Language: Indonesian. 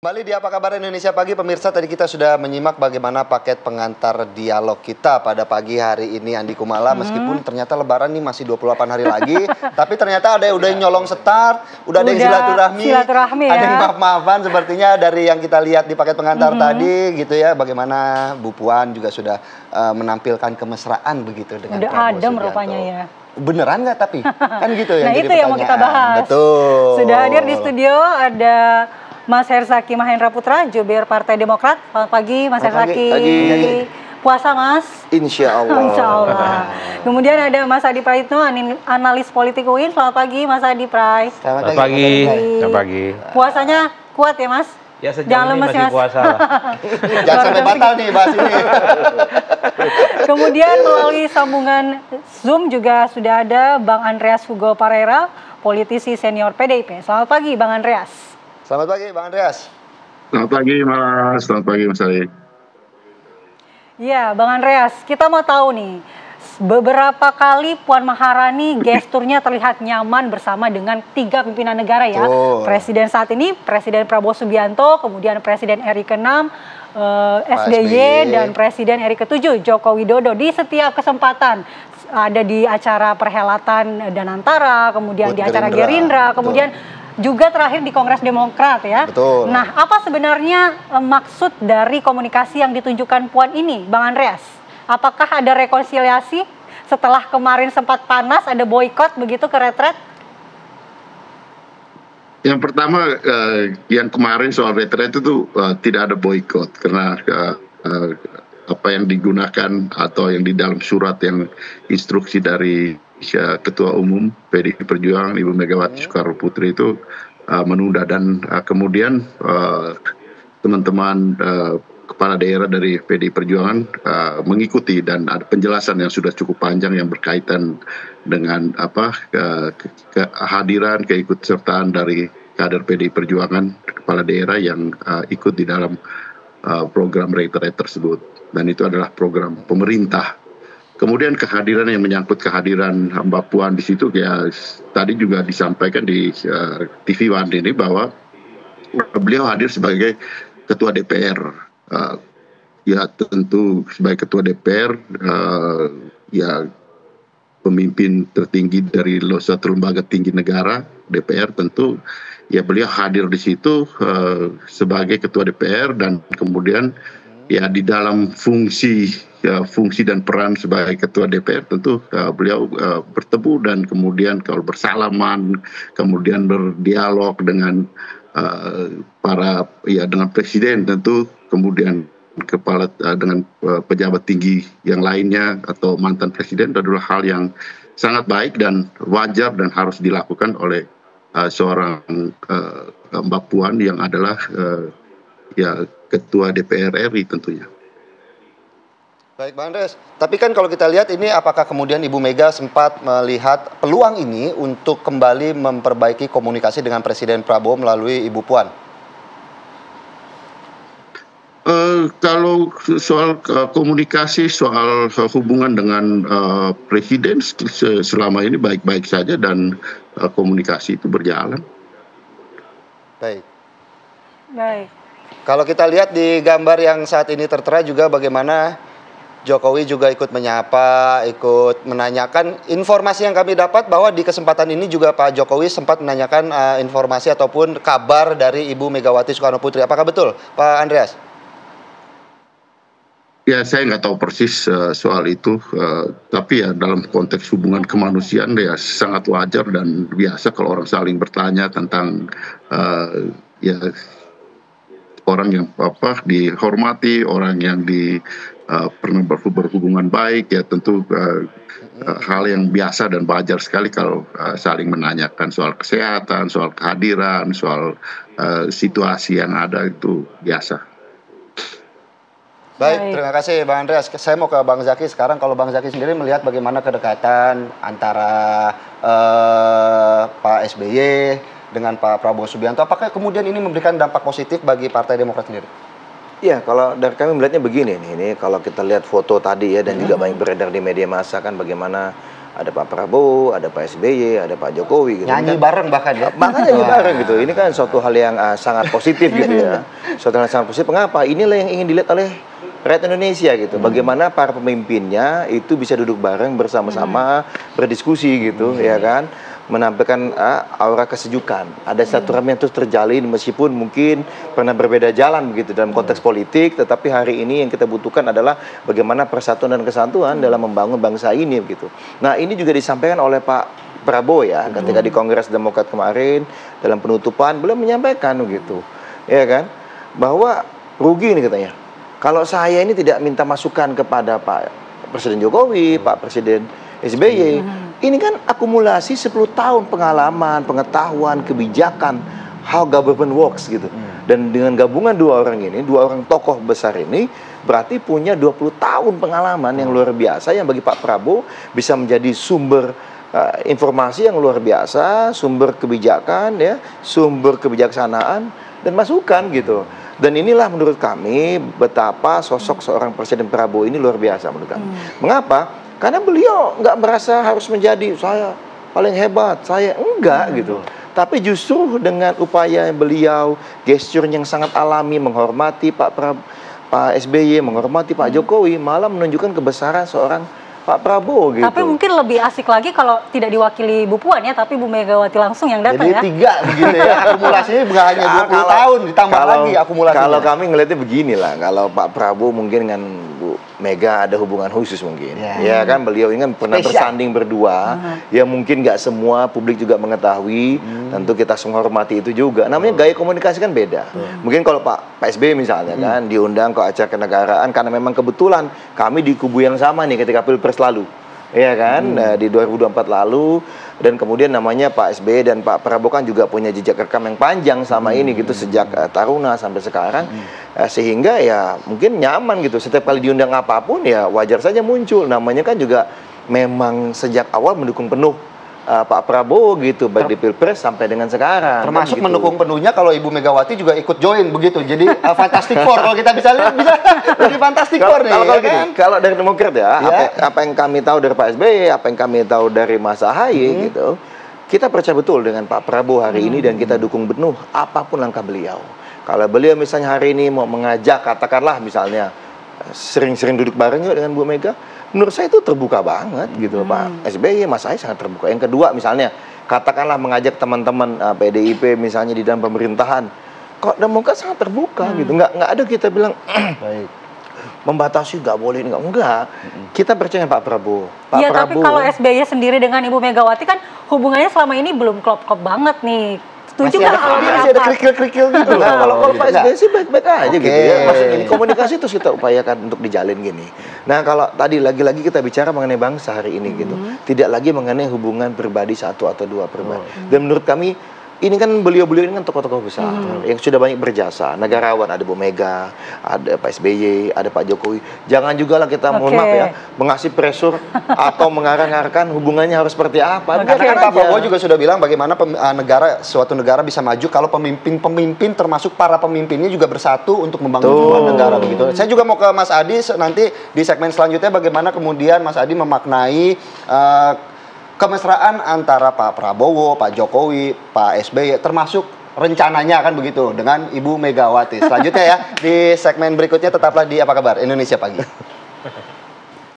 Kembali di Apa Kabar Indonesia Pagi, pemirsa, tadi kita sudah menyimak bagaimana paket pengantar dialog kita pada pagi hari ini, Andi Kumala. Meskipun ternyata lebaran nih masih 28 hari lagi, tapi ternyata ada yang udah nyolong start, udah ada yang silaturahmi ya. Ada yang maaf-maafan sepertinya dari yang kita lihat di paket pengantar tadi gitu ya. Bagaimana Bu Puan juga sudah menampilkan kemesraan begitu dengan udah Prabowo adem Subianto. rupanya ya. Beneran nggak tapi? Kan gitu ya. Nah itu yang mau kita bahas. Betul. Sudah hadir di studio ada Mas Herzaki Mahendra Putra, jubir Partai Demokrat. Selamat pagi, Mas Herzaki. Pagi. Puasa, Mas? Insya Allah. Insya Allah. Kemudian ada Mas Adi Praitno, analis politik UIN. Selamat pagi, Mas Adi Prai. Selamat pagi. Selamat pagi. Puasanya kuat ya, Mas? Ya, sejauh jangan ini lemes, masih Mas. puasa. Jangan sampai batal nih bahas ini. Kemudian melalui sambungan Zoom juga sudah ada Bang Andreas Hugo Parera, politisi senior PDIP. Selamat pagi, Bang Andreas. Selamat pagi, Bang Andreas. Selamat pagi, Mas. Selamat pagi, Mas Ali. Ya, Bang Andreas, kita mau tahu nih, beberapa kali Puan Maharani gesturnya terlihat nyaman bersama dengan 3 pimpinan negara ya. Presiden saat ini, Presiden Prabowo Subianto, kemudian Presiden RI ke-6, SBY, dan Presiden RI ke-7, Joko Widodo. Di setiap kesempatan, ada di acara perhelatan Danantara, kemudian di acara Gerindra, kemudian juga terakhir di Kongres Demokrat ya. Betul. Nah, apa sebenarnya maksud dari komunikasi yang ditunjukkan Puan ini, Bang Andreas? Apakah ada rekonsiliasi setelah kemarin sempat panas, ada boykot begitu ke retret? Yang pertama, yang kemarin soal retret itu tidak ada boykot karena apa yang digunakan atau yang di dalam surat yang instruksi dari Ketua Umum PDI Perjuangan Ibu Megawati Soekarno Putri itu menunda dan kemudian teman-teman kepala daerah dari PDI Perjuangan mengikuti dan ada penjelasan yang sudah cukup panjang yang berkaitan dengan kehadiran keikutsertaan dari kader PDI Perjuangan kepala daerah yang ikut di dalam program retret tersebut, dan itu adalah program pemerintah. Kemudian kehadiran yang menyangkut kehadiran Mbak Puan di situ ya tadi juga disampaikan di TV One ini bahwa beliau hadir sebagai ketua DPR. Ya tentu sebagai ketua DPR ya pemimpin tertinggi dari suatu lembaga tinggi negara DPR, tentu ya beliau hadir di situ sebagai ketua DPR dan kemudian ya di dalam fungsi dan peran sebagai ketua DPR tentu beliau bertemu dan kemudian kalau bersalaman, kemudian berdialog dengan dengan presiden tentu, kemudian dengan pejabat tinggi yang lainnya atau mantan presiden, adalah hal yang sangat baik dan wajar dan harus dilakukan oleh seorang Mbak Puan yang adalah ketua DPR RI tentunya. Baik, Bang Andreas. Tapi kan kalau kita lihat ini, apakah kemudian Ibu Mega sempat melihat peluang ini untuk kembali memperbaiki komunikasi dengan Presiden Prabowo melalui Ibu Puan? Kalau soal komunikasi, soal hubungan dengan Presiden selama ini baik-baik saja dan komunikasi itu berjalan. Baik. Baik. Kalau kita lihat di gambar yang saat ini tertera juga bagaimana Jokowi juga ikut menyapa, ikut menanyakan. Informasi yang kami dapat bahwa di kesempatan ini juga Pak Jokowi sempat menanyakan informasi ataupun kabar dari Ibu Megawati Soekarno Putri. Apakah betul, Pak Andreas? Ya, saya nggak tahu persis soal itu, tapi ya dalam konteks hubungan kemanusiaan ya sangat wajar dan biasa kalau orang saling bertanya tentang ya orang yang dihormati, orang yang pernah berhubungan baik, ya tentu hal yang biasa dan wajar sekali kalau saling menanyakan soal kesehatan, soal kehadiran, soal situasi yang ada, itu biasa. Baik, terima kasih Bang Andreas. Saya mau ke Bang Zaki sekarang. Kalau Bang Zaki sendiri melihat bagaimana kedekatan antara Pak SBY dengan Pak Prabowo Subianto, apakah kemudian ini memberikan dampak positif bagi Partai Demokrat sendiri? Iya, kalau dari kami melihatnya begini nih, ini kalau kita lihat foto tadi ya dan juga banyak beredar di media massa kan bagaimana ada Pak Prabowo, ada Pak SBY, ada Pak Jokowi gitu. Nyanyi kan, bareng bahkan ya. makanya nyanyi bareng gitu. Ini kan suatu hal yang sangat positif gitu ya. Suatu hal yang sangat positif. Mengapa? Inilah yang ingin dilihat oleh rakyat Indonesia gitu. Bagaimana para pemimpinnya itu bisa duduk bareng bersama-sama berdiskusi gitu, ya kan? Menampilkan aura kesejukan. Ada silaturahmi yang terus terjalin meskipun mungkin pernah berbeda jalan begitu dalam konteks politik, tetapi hari ini yang kita butuhkan adalah bagaimana persatuan dan kesatuan dalam membangun bangsa ini begitu. Nah, ini juga disampaikan oleh Pak Prabowo ya, ketika di Kongres Demokrat kemarin dalam penutupan beliau menyampaikan begitu. Ya kan? Bahwa rugi nih katanya. Kalau saya ini tidak minta masukan kepada Pak Presiden Jokowi, Pak Presiden SBY, ini kan akumulasi 10 tahun pengalaman, pengetahuan, kebijakan, how government works gitu. Dan dengan gabungan dua orang ini, dua orang tokoh besar ini, berarti punya 20 tahun pengalaman yang luar biasa yang bagi Pak Prabowo bisa menjadi sumber informasi yang luar biasa, sumber kebijakan ya, sumber kebijaksanaan dan masukan gitu. Dan inilah menurut kami betapa sosok seorang Presiden Prabowo ini luar biasa menurut kami. Mengapa? Karena beliau nggak merasa harus menjadi saya paling hebat, saya enggak gitu. Tapi justru dengan upaya beliau, gestur yang sangat alami, menghormati Pak SBY, menghormati Pak Jokowi, malah menunjukkan kebesaran seorang Pak Prabowo gitu. Tapi mungkin lebih asik lagi kalau tidak diwakili Bu Puan ya, tapi Bu Megawati langsung yang datang. Jadi ya. 3 begitu ya. Akumulasinya bukan hanya 20 tahun ditambah lagi akumulasinya. Kalau kami ngelihatnya begini lah, kalau Pak Prabowo mungkin dengan Bu Mega ada hubungan khusus mungkin. Ya kan beliau ini kan pernah bersanding berdua. Ya mungkin nggak semua publik juga mengetahui. Tentu kita menghormati itu juga. Namanya gaya komunikasi kan beda. Mungkin kalau Pak SBY misalnya kan diundang ke acara kenegaraan karena memang kebetulan kami di kubu yang sama nih ketika Pilpres lalu. Iya kan, di 2024 lalu, dan kemudian namanya Pak SBY dan Pak Prabowo kan juga punya jejak rekam yang panjang sama ini gitu, sejak Taruna sampai sekarang, sehingga ya mungkin nyaman gitu, setiap kali diundang apapun ya wajar saja muncul, namanya kan juga memang sejak awal mendukung penuh Pak Prabowo gitu, baik di Pilpres sampai dengan sekarang. Termasuk kan, gitu. mendukung penuhnya kalau Ibu Megawati juga ikut join begitu. Jadi Fantastic Four kalau kita bisa lihat bisa jadi Fantastic Four nih. Kalau ya gini, kan? kalau dari Demokrat ya, apa yang kami tahu dari Pak SBY, apa yang kami tahu dari Mas Ahaye gitu, kita percaya betul dengan Pak Prabowo hari ini dan kita dukung penuh apapun langkah beliau. Kalau beliau misalnya hari ini mau mengajak, katakanlah misalnya sering-sering duduk bareng yuk dengan Bu Mega, menurut saya itu terbuka banget gitu Pak SBY, Mas Ahaye sangat terbuka. Yang kedua misalnya katakanlah mengajak teman-teman PDIP misalnya di dalam pemerintahan, kok Demokrat sangat terbuka gitu, nggak ada kita bilang membatasi nggak boleh, enggak. Kita percaya Pak Prabowo. Iya, tapi kalau SBY sendiri dengan Ibu Megawati kan hubungannya selama ini belum klop-klop banget nih. Setuju nggak kalau masih ada kerikil-kerikil gitu lah. Kalau Pak SBY sih baik-baik aja gitu ya. Maksudnya ini komunikasi terus kita upayakan untuk dijalin gini. Nah, kalau tadi lagi-lagi kita bicara mengenai bangsa hari ini gitu. Tidak lagi mengenai hubungan pribadi satu atau dua pribadi. Dan menurut kami ini kan beliau-beliau ini kan tokoh-tokoh besar yang sudah banyak berjasa, negarawan, ada Bu Mega, ada Pak SBY, ada Pak Jokowi. Jangan juga lah kita mohon maaf ya, mengasih pressure atau mengarang-arangkan hubungannya harus seperti apa. Karena kan Pak Prabowo juga sudah bilang bagaimana suatu negara bisa maju kalau pemimpin termasuk para pemimpinnya juga bersatu untuk membangun sebuah negara begitu. Saya juga mau ke Mas Adi nanti di segmen selanjutnya bagaimana kemudian Mas Adi memaknai kemesraan antara Pak Prabowo, Pak Jokowi, Pak SBY, termasuk rencananya kan begitu dengan Ibu Megawati. Selanjutnya ya, di segmen berikutnya tetaplah di Apa Kabar Indonesia Pagi.